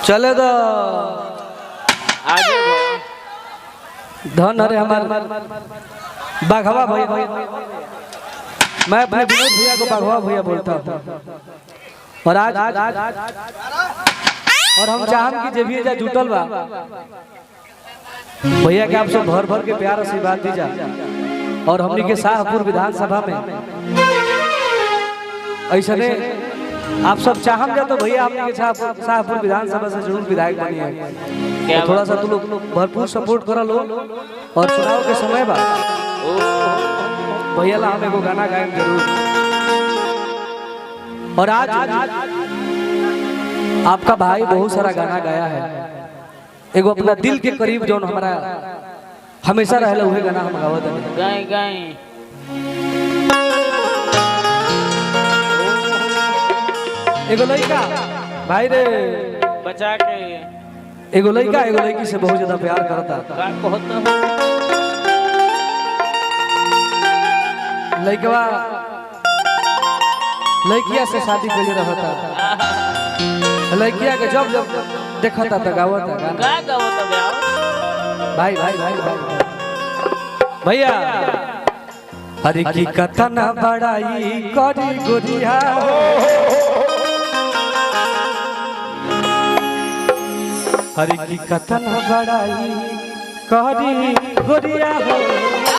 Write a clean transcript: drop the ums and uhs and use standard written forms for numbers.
चले दो आगे धन अरे हमारे बाघवा भैया, मैं अपने विनोद भैया को बाघवा भैया बोलता हूँ। और आज और हम चाहम कि जे भी जा जुटल बा भैया के आप सब भर भर के प्यार आशीर्वाद दीजा। और हमनी के शाहपुर विधानसभा में ऐसे आप सब चाहम जा तो भैया आपके शाहपुर विधानसभा से जरूर विधायक बनी है। तो थोड़ा सा तुम लोग भरपूर सपोर्ट करा लो। और चुनाव के समय बा भैया ला हम एगो गाना गाएं जरूर। और आज आपका भाई बहुत सारा गाना गाया है। एगो अपना दिल के करीब जो हमारा हमेशा रहला उहे गाना हम गावत है। गाएं गाएं एगो लड़का भाई रे बचा के एगो लड़की से बहुत ज्यादा प्यार करता। लड़कवा लड़किया से शादी कर रहता। लड़किया के जब जब देखता था गावत भाई भाई भाई भाई भैया हरे की कथन बड़ाई करी गोरिया हरे की कथन बड़ाई करी गोरिया हो